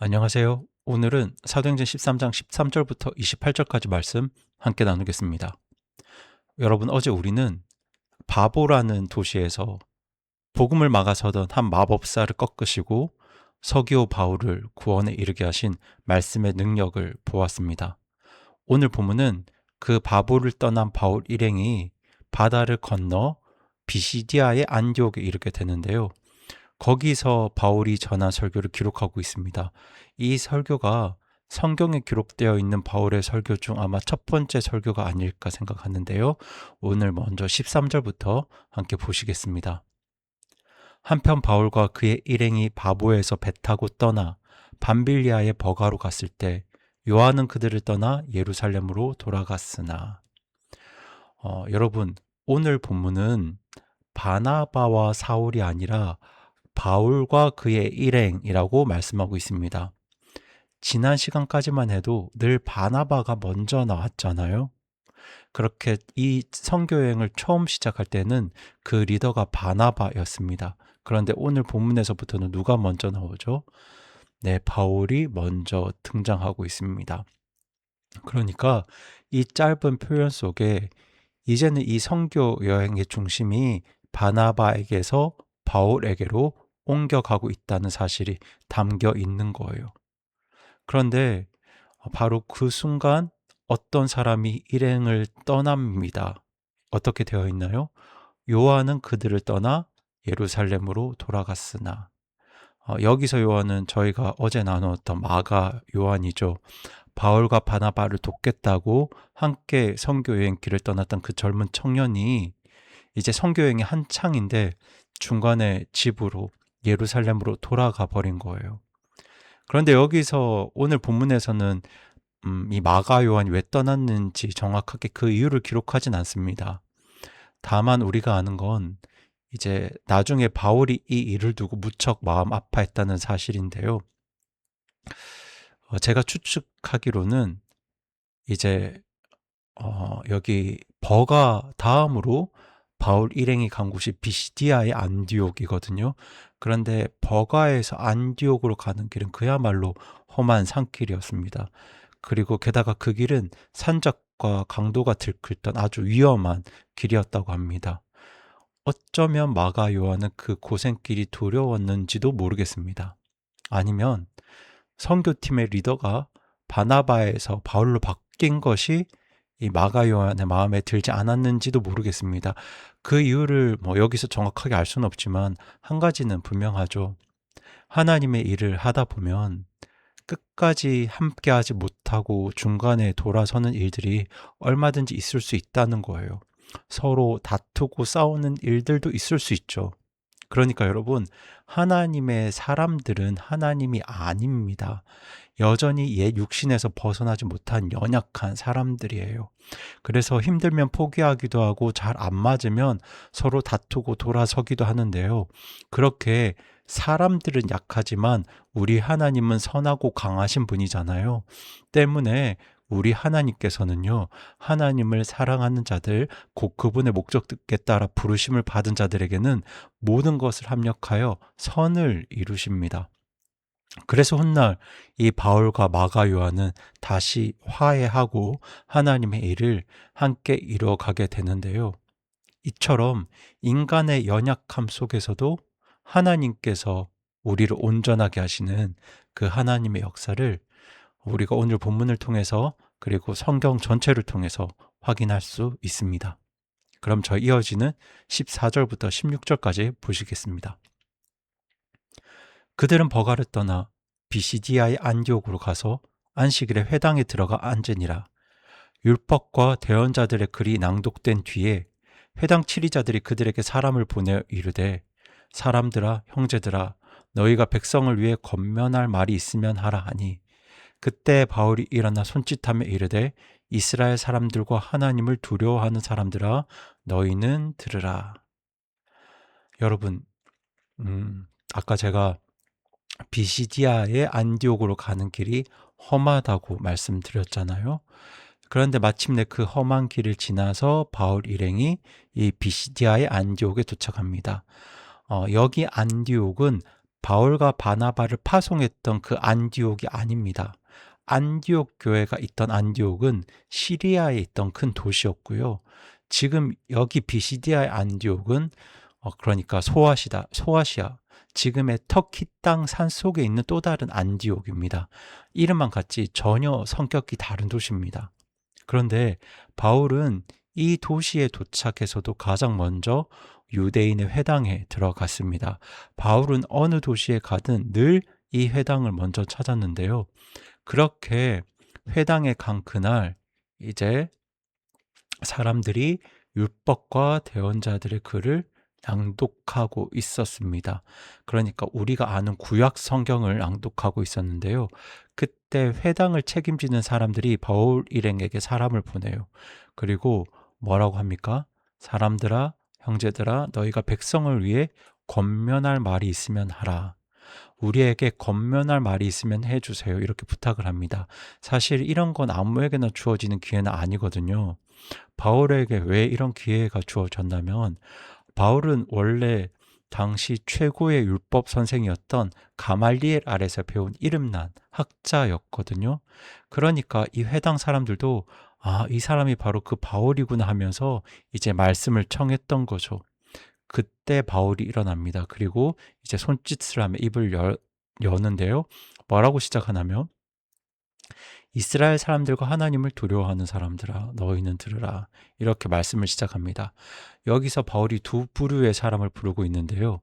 안녕하세요. 오늘은 사도행전 13장 13절부터 28절까지 말씀 함께 나누겠습니다. 여러분, 어제 우리는 바보라는 도시에서 복음을 막아서던 한 마법사를 꺾으시고 서기오 바울을 구원에 이르게 하신 말씀의 능력을 보았습니다. 오늘 본문은 그 바보를 떠난 바울 일행이 바다를 건너 비시디아의 안디옥에 이르게 되는데요. 거기서 바울이 전한 설교를 기록하고 있습니다. 이 설교가 성경에 기록되어 있는 바울의 설교 중 아마 첫 번째 설교가 아닐까 생각하는데요. 오늘 먼저 13절부터 함께 보시겠습니다. 한편 바울과 그의 일행이 바보에서 배 타고 떠나 밤빌리아의 버가로 갔을 때 요한은 그들을 떠나 예루살렘으로 돌아갔으나 여러분, 오늘 본문은 바나바와 사울이 아니라 바울과 그의 일행이라고 말씀하고 있습니다. 지난 시간까지만 해도 늘 바나바가 먼저 나왔잖아요. 그렇게 이 선교여행을 처음 시작할 때는 그 리더가 바나바였습니다. 그런데 오늘 본문에서부터는 누가 먼저 나오죠? 네, 바울이 먼저 등장하고 있습니다. 그러니까 이 짧은 표현 속에 이제는 이 선교 여행의 중심이 바나바에게서 바울에게로 옮겨가고 있다는 사실이 담겨 있는 거예요. 그런데 바로 그 순간 어떤 사람이 일행을 떠납니다. 어떻게 되어 있나요? 요한은 그들을 떠나 예루살렘으로 돌아갔으나 여기서 요한은 저희가 어제 나누었던 마가 요한이죠. 바울과 바나바를 돕겠다고 함께 선교여행 길을 떠났던 그 젊은 청년이 이제 선교여행이 한창인데 중간에 집으로 예루살렘으로 돌아가 버린 거예요. 그런데 여기서 오늘 본문에서는 이 마가 요한이 왜 떠났는지 정확하게 그 이유를 기록하진 않습니다. 다만 우리가 아는 건 이제 나중에 바울이 이 일을 두고 무척 마음 아파했다는 사실인데요. 제가 추측하기로는 이제 여기 버가 다음으로 바울 일행이 간 곳이 비시디아의 안디옥이거든요. 그런데 버가에서 안디옥으로 가는 길은 그야말로 험한 산길이었습니다. 그리고 게다가 그 길은 산적과 강도가 들끓던 아주 위험한 길이었다고 합니다. 어쩌면 마가 요한은 그 고생길이 두려웠는지도 모르겠습니다. 아니면 선교팀의 리더가 바나바에서 바울로 바뀐 것이 이 마가 요한의 마음에 들지 않았는지도 모르겠습니다. 그 이유를 여기서 정확하게 알 수는 없지만 한 가지는 분명하죠. 하나님의 일을 하다 보면 끝까지 함께하지 못하고 중간에 돌아서는 일들이 얼마든지 있을 수 있다는 거예요. 서로 다투고 싸우는 일들도 있을 수 있죠. 그러니까 여러분, 하나님의 사람들은 하나님이 아닙니다. 여전히 옛 육신에서 벗어나지 못한 연약한 사람들이에요. 그래서 힘들면 포기하기도 하고 잘 안 맞으면 서로 다투고 돌아서기도 하는데요. 그렇게 사람들은 약하지만 우리 하나님은 선하고 강하신 분이잖아요. 때문에 우리 하나님께서는요, 하나님을 사랑하는 자들, 곧 그분의 목적에 따라 부르심을 받은 자들에게는 모든 것을 합력하여 선을 이루십니다. 그래서 훗날 이 바울과 마가 요한은 다시 화해하고 하나님의 일을 함께 이루어가게 되는데요. 이처럼 인간의 연약함 속에서도 하나님께서 우리를 온전하게 하시는 그 하나님의 역사를 우리가 오늘 본문을 통해서 그리고 성경 전체를 통해서 확인할 수 있습니다. 그럼 저 이어지는 14절부터 16절까지 보시겠습니다. 그들은 버가를 떠나 비시디아의 안디옥으로 가서 안식일에 회당에 들어가 앉으니라. 율법과 대언자들의 글이 낭독된 뒤에 회당 치리자들이 그들에게 사람을 보내 이르되 사람들아 형제들아 너희가 백성을 위해 권면할 말이 있으면 하라 하니 그때 바울이 일어나 손짓하며 이르되 이스라엘 사람들과 하나님을 두려워하는 사람들아 너희는 들으라. 여러분, 아까 제가 비시디아의 안디옥으로 가는 길이 험하다고 말씀드렸잖아요. 그런데 마침내 그 험한 길을 지나서 바울 일행이 이 비시디아의 안디옥에 도착합니다. 여기 안디옥은 바울과 바나바를 파송했던 그 안디옥이 아닙니다. 안디옥 교회가 있던 안디옥은 시리아에 있던 큰 도시였고요. 지금 여기 비시디아의 안디옥은 그러니까 소아시아, 지금의 터키 땅 산속에 있는 또 다른 안디옥입니다. 이름만 같지 전혀 성격이 다른 도시입니다. 그런데 바울은 이 도시에 도착해서도 가장 먼저 유대인의 회당에 들어갔습니다. 바울은 어느 도시에 가든 늘 이 회당을 먼저 찾았는데요. 그렇게 회당에 간 그날 이제 사람들이 율법과 대언자들의 글을 낭독하고 있었습니다. 그러니까 우리가 아는 구약 성경을 낭독하고 있었는데요. 그때 회당을 책임지는 사람들이 바울 일행에게 사람을 보내요. 그리고 뭐라고 합니까? 사람들아, 형제들아, 너희가 백성을 위해 권면할 말이 있으면 하라. 우리에게 권면할 말이 있으면 해주세요. 이렇게 부탁을 합니다. 사실 이런 건 아무에게나 주어지는 기회는 아니거든요. 바울에게 왜 이런 기회가 주어졌냐면 바울은 원래 당시 최고의 율법 선생이었던 가말리엘 아래서 배운 이름난 학자였거든요. 그러니까 이 회당 사람들도 이 사람이 바로 그 바울이구나 하면서 이제 말씀을 청했던 거죠. 그때 바울이 일어납니다. 그리고 이제 손짓을 하며 입을 여는데요. 뭐라고 시작하냐면 이스라엘 사람들과 하나님을 두려워하는 사람들아 너희는 들으라. 이렇게 말씀을 시작합니다. 여기서 바울이 두 부류의 사람을 부르고 있는데요.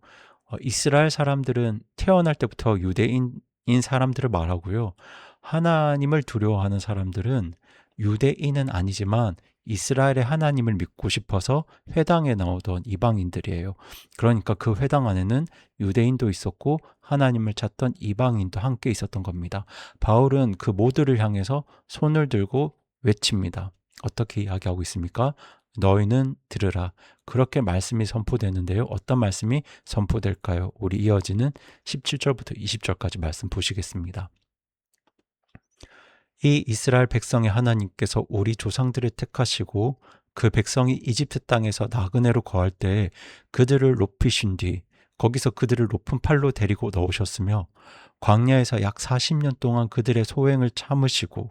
이스라엘 사람들은 태어날 때부터 유대인인 사람들을 말하고요. 하나님을 두려워하는 사람들은 유대인은 아니지만 이스라엘의 하나님을 믿고 싶어서 회당에 나오던 이방인들이에요. 그러니까 그 회당 안에는 유대인도 있었고 하나님을 찾던 이방인도 함께 있었던 겁니다. 바울은 그 모두를 향해서 손을 들고 외칩니다. 어떻게 이야기하고 있습니까? 너희는 들으라. 그렇게 말씀이 선포되는데요. 어떤 말씀이 선포될까요? 우리 이어지는 17절부터 20절까지 말씀 보시겠습니다. 이 이스라엘 백성의 하나님께서 우리 조상들을 택하시고 그 백성이 이집트 땅에서 나그네로 거할 때 그들을 높이신 뒤 거기서 그들을 높은 팔로 데리고 넣으셨으며 광야에서 약 40년 동안 그들의 소행을 참으시고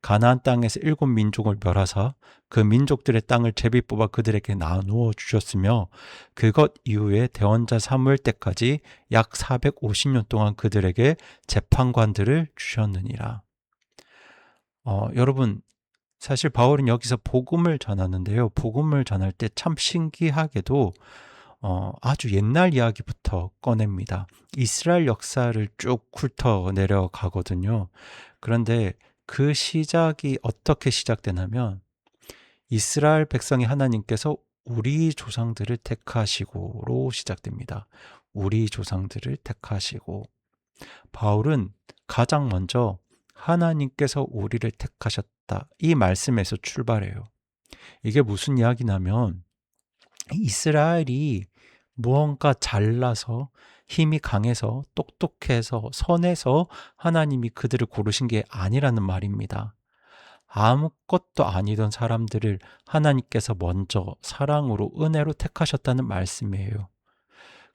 가나안 땅에서 7민족을 멸하사 그 민족들의 땅을 제비 뽑아 그들에게 나누어 주셨으며 그것 이후에 대언자 사무엘 때까지 약 450년 동안 그들에게 재판관들을 주셨느니라. 여러분 사실 바울은 여기서 복음을 전하는데요. 복음을 전할 때 참 신기하게도 아주 옛날 이야기부터 꺼냅니다. 이스라엘 역사를 쭉 훑어 내려가거든요. 그런데 그 시작이 어떻게 시작되냐면 이스라엘 백성의 하나님께서 우리 조상들을 택하시고로 시작됩니다. 우리 조상들을 택하시고 바울은 가장 먼저 하나님께서 우리를 택하셨다. 이 말씀에서 출발해요. 이게 무슨 이야기냐면 이스라엘이 무언가 잘나서 힘이 강해서 똑똑해서 선해서 하나님이 그들을 고르신 게 아니라는 말입니다. 아무것도 아니던 사람들을 하나님께서 먼저 사랑으로 은혜로 택하셨다는 말씀이에요.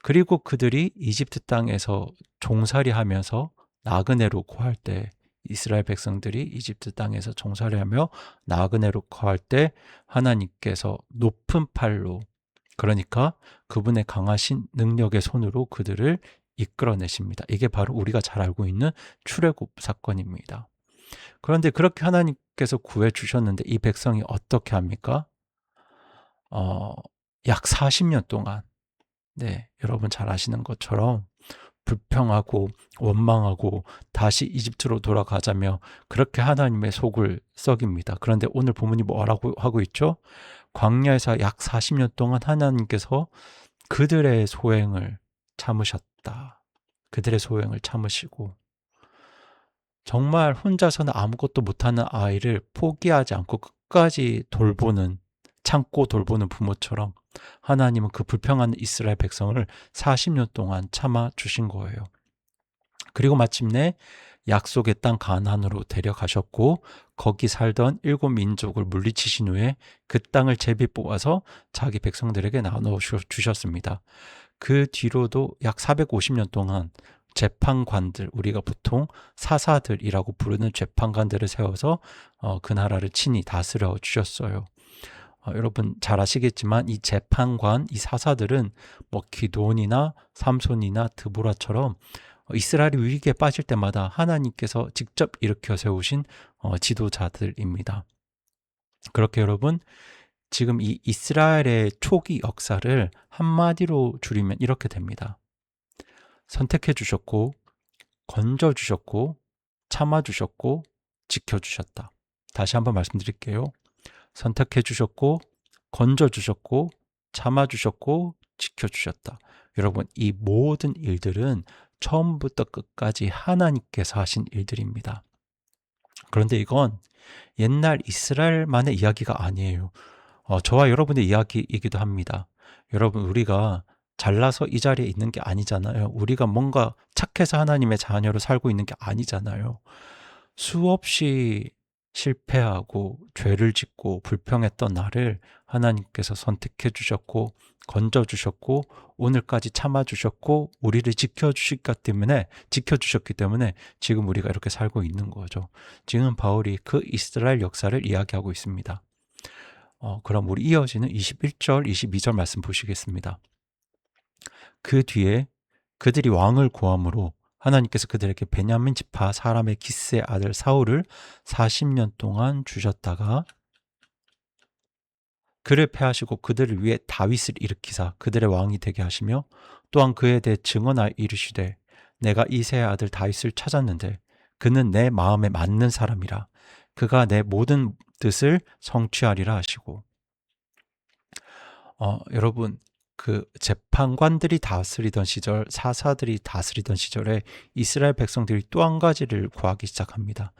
그리고 그들이 이집트 땅에서 종살이하면서 나그네로 거할 때 이스라엘 백성들이 이집트 땅에서 종살이하며 나그네로 거할 때 하나님께서 높은 팔로 그러니까 그분의 강하신 능력의 손으로 그들을 이끌어내십니다. 이게 바로 우리가 잘 알고 있는 출애굽 사건입니다. 그런데 그렇게 하나님께서 구해주셨는데 이 백성이 어떻게 합니까? 약 40년 동안 여러분 잘 아시는 것처럼 불평하고 원망하고 다시 이집트로 돌아가자며 그렇게 하나님의 속을 썩입니다. 그런데 오늘 본문이 뭐라고 하고 있죠? 광야에서 약 40년 동안 하나님께서 그들의 소행을 참으셨다. 그들의 소행을 참으시고 정말 혼자서는 아무것도 못하는 아이를 포기하지 않고 끝까지 참고 돌보는 부모처럼 하나님은 그 불평하는 이스라엘 백성을 40년 동안 참아주신 거예요. 그리고 마침내 약속의 땅 가나안으로 데려가셨고 거기 살던 7민족을 물리치신 후에 그 땅을 제비 뽑아서 자기 백성들에게 나눠 주셨습니다. 그 뒤로도 약 450년 동안 재판관들, 우리가 보통 사사들이라고 부르는 재판관들을 세워서 그 나라를 친히 다스려 주셨어요. 여러분 잘 아시겠지만 이 재판관, 이 사사들은 뭐 기드온이나 삼손이나 드보라처럼 이스라엘이 위기에 빠질 때마다 하나님께서 직접 일으켜 세우신 지도자들입니다. 그렇게 여러분, 지금 이 이스라엘의 초기 역사를 한마디로 줄이면 이렇게 됩니다. 선택해 주셨고, 건져 주셨고, 참아 주셨고, 지켜 주셨다. 다시 한번 말씀드릴게요. 선택해 주셨고, 건져 주셨고, 참아 주셨고, 지켜 주셨다. 여러분, 이 모든 일들은 처음부터 끝까지 하나님께서 하신 일들입니다. 그런데 이건 옛날 이스라엘만의 이야기가 아니에요. 저와 여러분의 이야기이기도 합니다. 여러분, 우리가 잘나서 이 자리에 있는 게 아니잖아요. 우리가 뭔가 착해서 하나님의 자녀로 살고 있는 게 아니잖아요. 수없이 실패하고 죄를 짓고 불평했던 나를 하나님께서 선택해 주셨고 건져 주셨고 오늘까지 참아 주셨고 우리를 지켜주셨기 때문에 지금 우리가 이렇게 살고 있는 거죠. 지금 바울이 그 이스라엘 역사를 이야기하고 있습니다. 그럼 우리 이어지는 21절, 22절 말씀 보시겠습니다. 그 뒤에 그들이 왕을 구함으로 하나님께서 그들에게 베냐민 지파 사람의 기스의 아들 사울을 40년 동안 주셨다가 그를 패하시고 그들을 위해 다윗을 일으키사 그들의 왕이 되게 하시며 또한 그에 대해 증언하여 이르시되 내가 이새의 아들 다윗을 찾았는데 그는 내 마음에 맞는 사람이라 그가 내 모든 뜻을 성취하리라 하시고 여러분 그 재판관들이 다스리던 시절, 사사들이 다스리던 시절에 이스라엘 백성들이 또 한 가지를 구하기 시작합니다.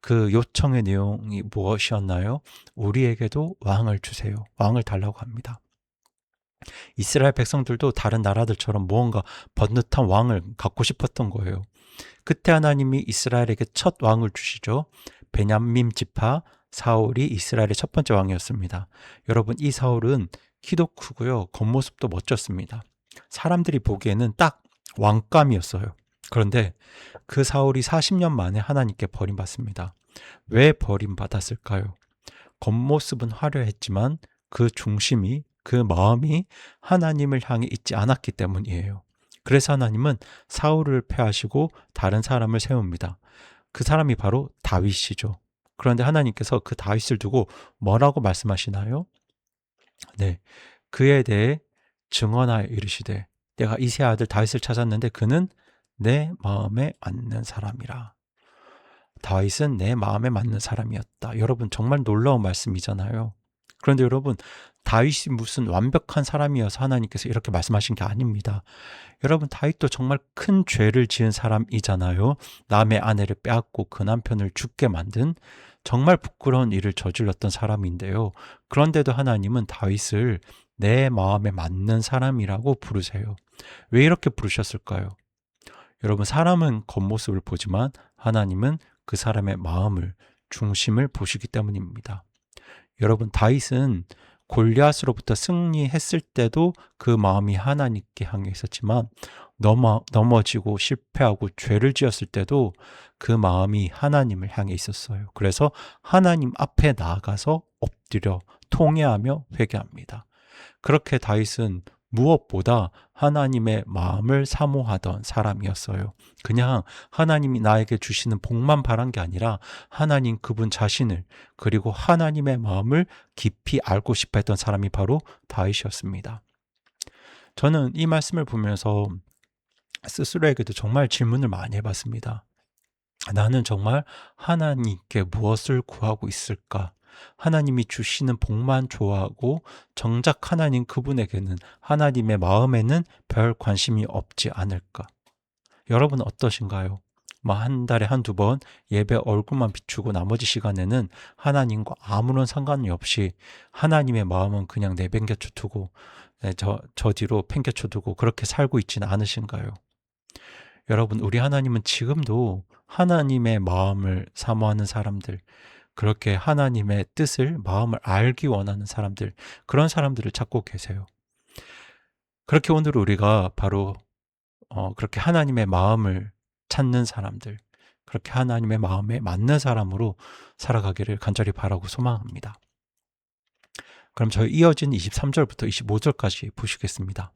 그 요청의 내용이 무엇이었나요? 우리에게도 왕을 주세요. 왕을 달라고 합니다. 이스라엘 백성들도 다른 나라들처럼 무언가 번듯한 왕을 갖고 싶었던 거예요. 그때 하나님이 이스라엘에게 첫 왕을 주시죠. 베냐민 지파 사울이 이스라엘의 첫 번째 왕이었습니다. 여러분, 이 사울은 키도 크고요. 겉모습도 멋졌습니다. 사람들이 보기에는 딱 왕감이었어요. 그런데 그 사울이 40년 만에 하나님께 버림받습니다. 왜 버림받았을까요? 겉모습은 화려했지만 그 중심이, 그 마음이 하나님을 향해 있지 않았기 때문이에요. 그래서 하나님은 사울을 패하시고 다른 사람을 세웁니다. 그 사람이 바로 다윗이죠. 그런데 하나님께서 그 다윗을 두고 뭐라고 말씀하시나요? 네, 그에 대해 증언하여 이르시되 내가 이새의 아들 다윗을 찾았는데 그는 내 마음에 맞는 사람이라. 다윗은 내 마음에 맞는 사람이었다. 여러분 정말 놀라운 말씀이잖아요. 그런데 여러분 다윗이 무슨 완벽한 사람이어서 하나님께서 이렇게 말씀하신 게 아닙니다. 여러분 다윗도 정말 큰 죄를 지은 사람이잖아요. 남의 아내를 빼앗고 그 남편을 죽게 만든 정말 부끄러운 일을 저질렀던 사람인데요. 그런데도 하나님은 다윗을 내 마음에 맞는 사람이라고 부르세요. 왜 이렇게 부르셨을까요? 여러분 사람은 겉모습을 보지만 하나님은 그 사람의 마음을, 중심을 보시기 때문입니다. 여러분 다윗은 골리앗으로부터 승리했을 때도 그 마음이 하나님께 향해 있었지만 넘어지고 실패하고 죄를 지었을 때도 그 마음이 하나님을 향해 있었어요. 그래서 하나님 앞에 나아가서 엎드려 통회하며 회개합니다. 그렇게 다윗은 무엇보다 하나님의 마음을 사모하던 사람이었어요. 그냥 하나님이 나에게 주시는 복만 바란 게 아니라 하나님 그분 자신을 그리고 하나님의 마음을 깊이 알고 싶어 했던 사람이 바로 다윗이었습니다. 저는 이 말씀을 보면서 스스로에게도 정말 질문을 많이 해봤습니다. 나는 정말 하나님께 무엇을 구하고 있을까? 하나님이 주시는 복만 좋아하고 정작 하나님 그분에게는 하나님의 마음에는 별 관심이 없지 않을까? 여러분 어떠신가요? 한 달에 한두 번 예배 얼굴만 비추고 나머지 시간에는 하나님과 아무런 상관이 없이 하나님의 마음은 그냥 내팽개쳐 두고 저 뒤로 팽개쳐 두고 그렇게 살고 있지는 않으신가요? 여러분 우리 하나님은 지금도 하나님의 마음을 사모하는 사람들, 그렇게 하나님의 뜻을, 마음을 알기 원하는 사람들, 그런 사람들을 찾고 계세요. 그렇게 오늘 우리가 바로 그렇게 하나님의 마음을 찾는 사람들, 그렇게 하나님의 마음에 맞는 사람으로 살아가기를 간절히 바라고 소망합니다. 그럼 저희 이어진 23절부터 25절까지 보시겠습니다.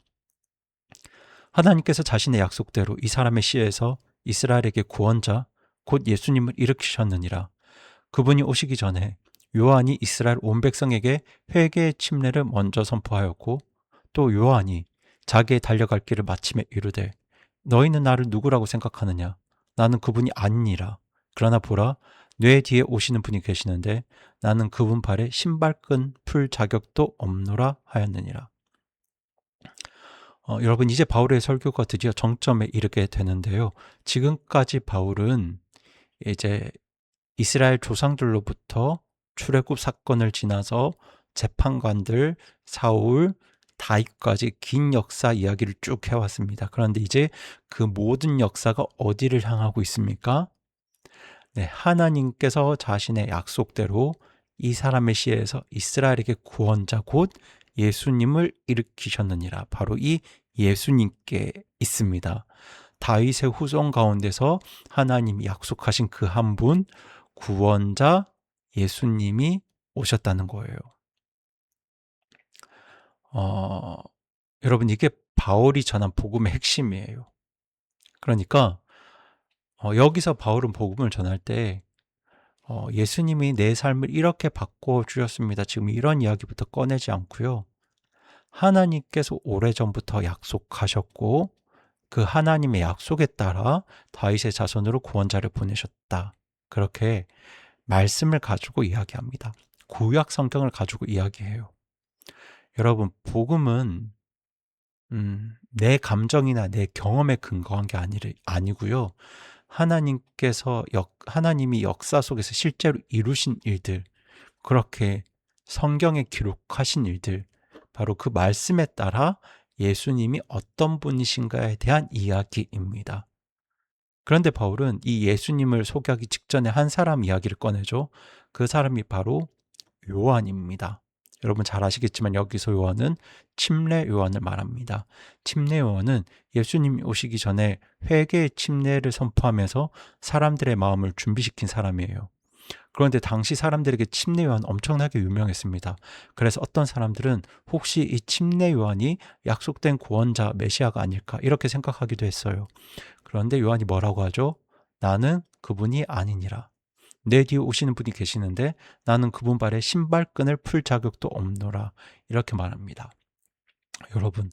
하나님께서 자신의 약속대로 이 사람의 씨에서 이스라엘에게 구원자 곧 예수님을 일으키셨느니라. 그분이 오시기 전에 요한이 이스라엘 온 백성에게 회개의 침례를 먼저 선포하였고 또 요한이 자기의 달려갈 길을 마침에 이르되 너희는 나를 누구라고 생각하느냐? 나는 그분이 아니니라. 그러나 보라 뇌 뒤에 오시는 분이 계시는데 나는 그분 발에 신발끈 풀 자격도 없노라 하였느니라. 여러분 이제 바울의 설교가 드디어 정점에 이르게 되는데요. 지금까지 바울은 이제 이스라엘 조상들로부터 출애굽 사건을 지나서 재판관들, 사울, 다윗까지 긴 역사 이야기를 쭉 해왔습니다. 그런데 이제 그 모든 역사가 어디를 향하고 있습니까? 네, 하나님께서 자신의 약속대로 이 사람의 씨에서 이스라엘에게 구원자 곧 예수님을 일으키셨느니라. 바로 이 예수님께 있습니다. 다윗의 후손 가운데서 하나님이 약속하신 그 한 분, 구원자 예수님이 오셨다는 거예요. 여러분 이게 바울이 전한 복음의 핵심이에요. 그러니까 여기서 바울은 복음을 전할 때 예수님이 내 삶을 이렇게 바꿔주셨습니다. 지금 이런 이야기부터 꺼내지 않고요. 하나님께서 오래전부터 약속하셨고 그 하나님의 약속에 따라 다윗의 자손으로 구원자를 보내셨다. 그렇게 말씀을 가지고 이야기합니다. 구약 성경을 가지고 이야기해요. 여러분 복음은 내 감정이나 내 경험에 근거한 게 아니고요. 하나님이 역사 속에서 실제로 이루신 일들, 그렇게 성경에 기록하신 일들, 바로 그 말씀에 따라 예수님이 어떤 분이신가에 대한 이야기입니다. 그런데 바울은 이 예수님을 소개하기 직전에 한 사람 이야기를 꺼내죠. 그 사람이 바로 요한입니다. 여러분 잘 아시겠지만 여기서 요한은 침례 요한을 말합니다. 침례 요한은 예수님이 오시기 전에 회개의 침례를 선포하면서 사람들의 마음을 준비시킨 사람이에요. 그런데 당시 사람들에게 침례 요한 엄청나게 유명했습니다. 그래서 어떤 사람들은 혹시 이 침례 요한이 약속된 구원자 메시아가 아닐까 이렇게 생각하기도 했어요. 그런데 요한이 뭐라고 하죠? 나는 그분이 아니니라. 내 뒤에 오시는 분이 계시는데 나는 그분 발에 신발끈을 풀 자격도 없노라. 이렇게 말합니다. 여러분,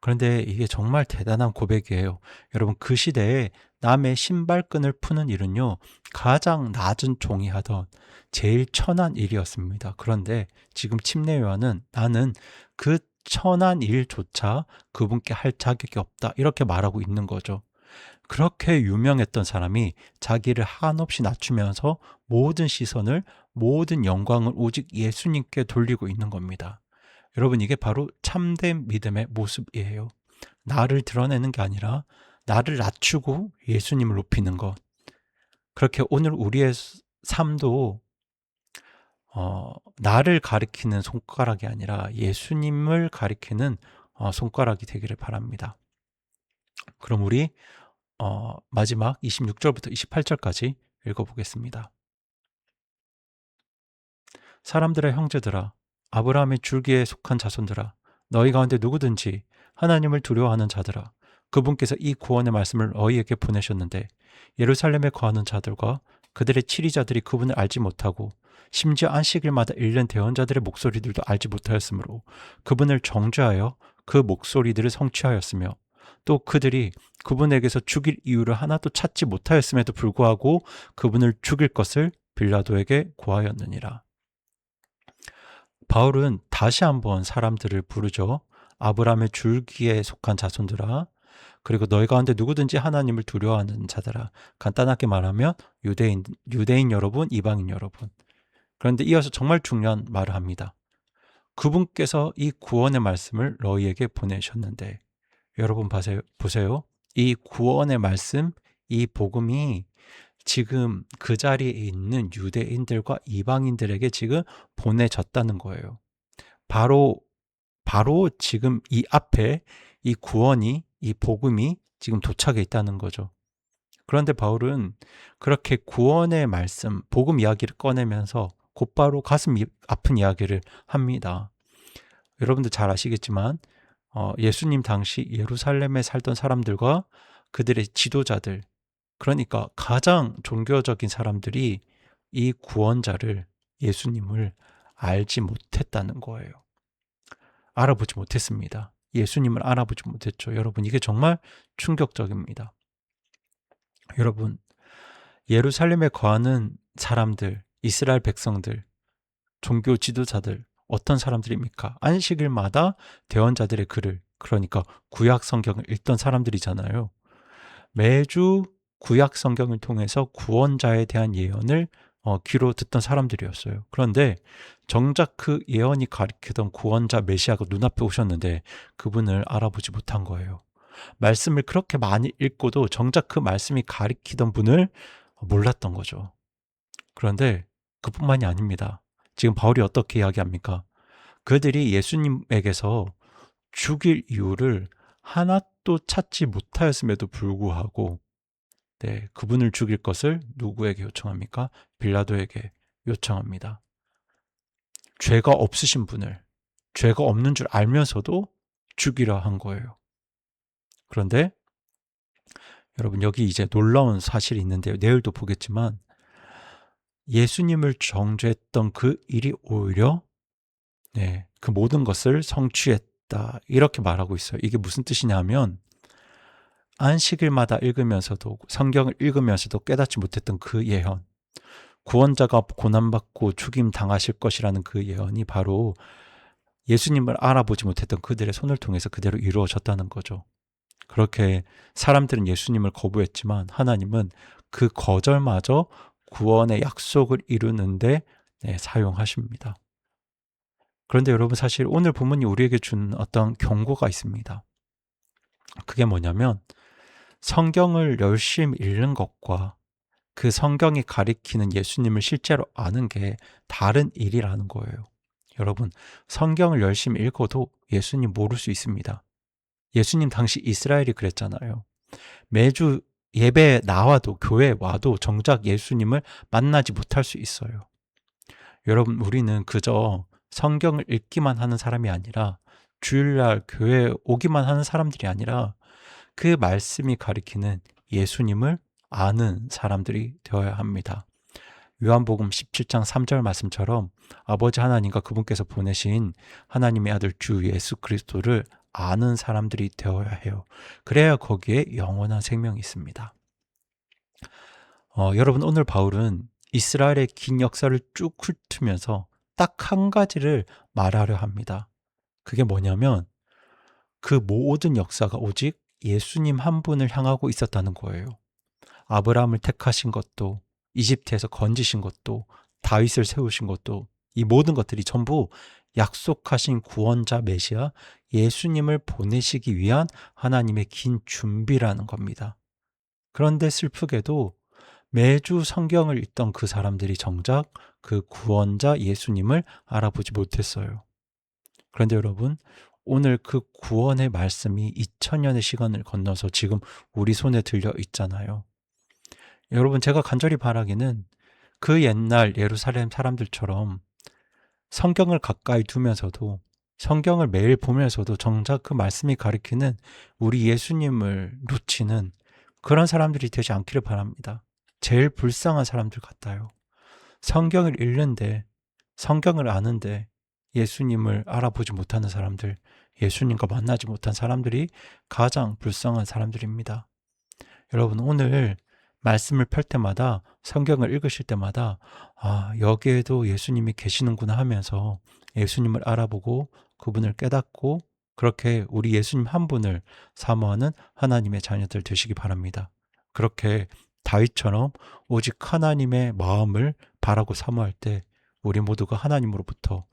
그런데 이게 정말 대단한 고백이에요. 여러분, 그 시대에 남의 신발끈을 푸는 일은요, 가장 낮은 종이 하던 제일 천한 일이었습니다. 그런데 지금 침례 요한은 나는 그 천한 일조차 그분께 할 자격이 없다. 이렇게 말하고 있는 거죠. 그렇게 유명했던 사람이 자기를 한없이 낮추면서 모든 시선을, 모든 영광을 오직 예수님께 돌리고 있는 겁니다. 여러분, 이게 바로 참된 믿음의 모습이에요. 나를 드러내는 게 아니라 나를 낮추고 예수님을 높이는 것. 그렇게 오늘 우리의 삶도 나를 가리키는 손가락이 아니라 예수님을 가리키는 손가락이 되기를 바랍니다. 그럼 우리 마지막 26절부터 28절까지 읽어보겠습니다. 사람들의 형제들아, 아브라함의 줄기에 속한 자손들아, 너희 가운데 누구든지 하나님을 두려워하는 자들아, 그분께서 이 구원의 말씀을 너희에게 보내셨는데 예루살렘에 거하는 자들과 그들의 치리자들이 그분을 알지 못하고 심지어 안식일마다 잃는 대언자들의 목소리들도 알지 못하였으므로 그분을 정죄하여 그 목소리들을 성취하였으며 또 그들이 그분에게서 죽일 이유를 하나도 찾지 못하였음에도 불구하고 그분을 죽일 것을 빌라도에게 구하였느니라. 바울은 다시 한번 사람들을 부르죠. 아브라함의 줄기에 속한 자손들아, 그리고 너희 가운데 누구든지 하나님을 두려워하는 자들아. 간단하게 말하면 유대인 여러분, 이방인 여러분. 그런데 이어서 정말 중요한 말을 합니다. 그분께서 이 구원의 말씀을 너희에게 보내셨는데, 여러분 보세요. 이 구원의 말씀, 이 복음이 지금 그 자리에 있는 유대인들과 이방인들에게 지금 보내졌다는 거예요. 바로 지금 이 앞에 이 구원이, 이 복음이 지금 도착해 있다는 거죠. 그런데 바울은 그렇게 구원의 말씀, 복음 이야기를 꺼내면서 곧바로 가슴 아픈 이야기를 합니다. 여러분들 잘 아시겠지만 예수님 당시 예루살렘에 살던 사람들과 그들의 지도자들, 그러니까 가장 종교적인 사람들이 이 구원자를, 예수님을 알지 못했다는 거예요. 알아보지 못했습니다. 예수님을 알아보지 못했죠. 여러분, 이게 정말 충격적입니다. 여러분, 예루살렘에 거하는 사람들, 이스라엘 백성들, 종교 지도자들, 어떤 사람들입니까? 안식일마다 대언자들의 글을, 그러니까 구약 성경을 읽던 사람들이잖아요. 매주 구약 성경을 통해서 구원자에 대한 예언을 귀로 듣던 사람들이었어요. 그런데 정작 그 예언이 가리키던 구원자 메시아가 눈앞에 오셨는데 그분을 알아보지 못한 거예요. 말씀을 그렇게 많이 읽고도 정작 그 말씀이 가리키던 분을 몰랐던 거죠. 그런데 그뿐만이 아닙니다. 지금 바울이 어떻게 이야기합니까? 그들이 예수님에게서 죽일 이유를 하나도 찾지 못하였음에도 불구하고 그분을 죽일 것을 누구에게 요청합니까? 빌라도에게 요청합니다. 죄가 없으신 분을, 죄가 없는 줄 알면서도 죽이려 한 거예요. 그런데 여러분, 여기 이제 놀라운 사실이 있는데요. 내일도 보겠지만 예수님을 정죄했던 그 일이 오히려 그 모든 것을 성취했다, 이렇게 말하고 있어요. 이게 무슨 뜻이냐면 안식일마다 읽으면서도, 성경을 읽으면서도 깨닫지 못했던 그 예언, 구원자가 고난받고 죽임 당하실 것이라는 그 예언이 바로 예수님을 알아보지 못했던 그들의 손을 통해서 그대로 이루어졌다는 거죠. 그렇게 사람들은 예수님을 거부했지만 하나님은 그 거절마저 구원의 약속을 이루는데 사용하십니다. 그런데 여러분, 사실 오늘 본문이 우리에게 준 어떤 경고가 있습니다. 그게 뭐냐면 성경을 열심히 읽는 것과 그 성경이 가리키는 예수님을 실제로 아는 게 다른 일이라는 거예요. 여러분, 성경을 열심히 읽어도 예수님 모를 수 있습니다. 예수님 당시 이스라엘이 그랬잖아요. 매주 예배에 나와도, 교회에 와도 정작 예수님을 만나지 못할 수 있어요. 여러분, 우리는 그저 성경을 읽기만 하는 사람이 아니라, 주일날 교회에 오기만 하는 사람들이 아니라 그 말씀이 가리키는 예수님을 아는 사람들이 되어야 합니다. 요한복음 17장 3절 말씀처럼 아버지 하나님과 그분께서 보내신 하나님의 아들 주 예수 그리스도를 아는 사람들이 되어야 해요. 그래야 거기에 영원한 생명이 있습니다. 여러분, 오늘 바울은 이스라엘의 긴 역사를 쭉 훑으면서 딱 한 가지를 말하려 합니다. 그게 뭐냐면 그 모든 역사가 오직 예수님 한 분을 향하고 있었다는 거예요. 아브라함을 택하신 것도, 이집트에서 건지신 것도, 다윗을 세우신 것도, 이 모든 것들이 전부 약속하신 구원자 메시아 예수님을 보내시기 위한 하나님의 긴 준비라는 겁니다. 그런데 슬프게도 매주 성경을 읽던 그 사람들이 정작 그 구원자 예수님을 알아보지 못했어요. 그런데 여러분, 오늘 그 구원의 말씀이 2000년의 시간을 건너서 지금 우리 손에 들려 있잖아요. 여러분, 제가 간절히 바라기는 그 옛날 예루살렘 사람들처럼 성경을 가까이 두면서도, 성경을 매일 보면서도 정작 그 말씀이 가리키는 우리 예수님을 놓치는 그런 사람들이 되지 않기를 바랍니다. 제일 불쌍한 사람들 같아요. 성경을 읽는데, 성경을 아는데 예수님을 알아보지 못하는 사람들, 예수님과 만나지 못한 사람들이 가장 불쌍한 사람들입니다. 여러분, 오늘 말씀을 펼 때마다, 성경을 읽으실 때마다 여기에도 예수님이 계시는구나 하면서 예수님을 알아보고 그분을 깨닫고 그렇게 우리 예수님 한 분을 사모하는 하나님의 자녀들 되시기 바랍니다. 그렇게 다윗처럼 오직 하나님의 마음을 바라고 사모할 때 우리 모두가 하나님으로부터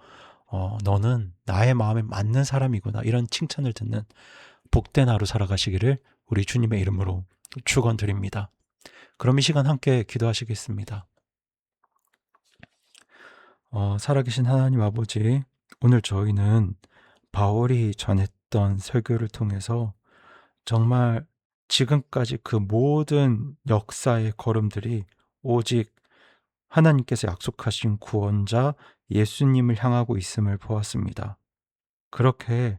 너는 나의 마음에 맞는 사람이구나, 이런 칭찬을 듣는 복된 하루 살아가시기를 우리 주님의 이름으로 축원드립니다. 그럼 이 시간 함께 기도하시겠습니다. 살아계신 하나님 아버지, 오늘 저희는 바울이 전했던 설교를 통해서 정말 지금까지 그 모든 역사의 걸음들이 오직 하나님께서 약속하신 구원자 예수님을 향하고 있음을 보았습니다. 그렇게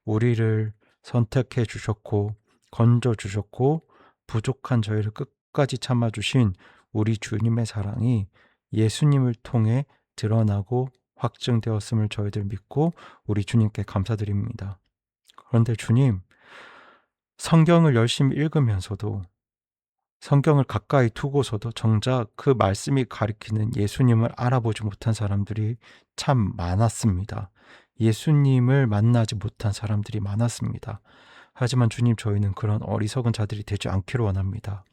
우리를 선택해 주셨고 건져 주셨고 부족한 저희를 끝까지 참아주신 우리 주님의 사랑이 예수님을 통해 드러나고 확증되었음을 저희들 믿고 우리 주님께 감사드립니다. 그런데 주님, 성경을 열심히 읽으면서도 성경을 가까이 두고서도 정작 그 말씀이 가리키는 예수님을 알아보지 못한 사람들이 참 많았습니다. 예수님을 만나지 못한 사람들이 많았습니다. 하지만 주님, 저희는 그런 어리석은 자들이 되지 않기를 원합니다.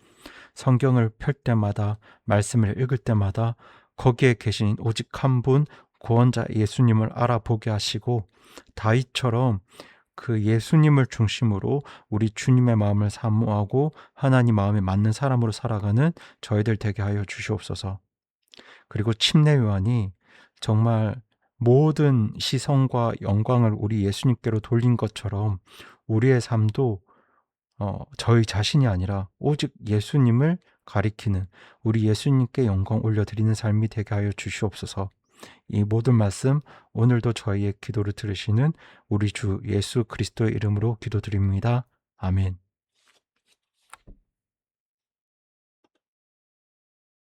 성경을 펼 때마다, 말씀을 읽을 때마다 거기에 계신 오직 한 분 구원자 예수님을 알아보게 하시고 다윗처럼 그 예수님을 중심으로 우리 주님의 마음을 사모하고 하나님 마음에 맞는 사람으로 살아가는 저희들 되게 하여 주시옵소서. 그리고 침례 요한이 정말 모든 시선과 영광을 우리 예수님께로 돌린 것처럼 우리의 삶도 저희 자신이 아니라 오직 예수님을 가리키는 우리 예수님께 영광 올려드리는 삶이 되게 하여 주시옵소서. 이 모든 말씀 오늘도 저희의 기도를 들으시는 우리 주 예수 그리스도의 이름으로 기도드립니다. 아멘.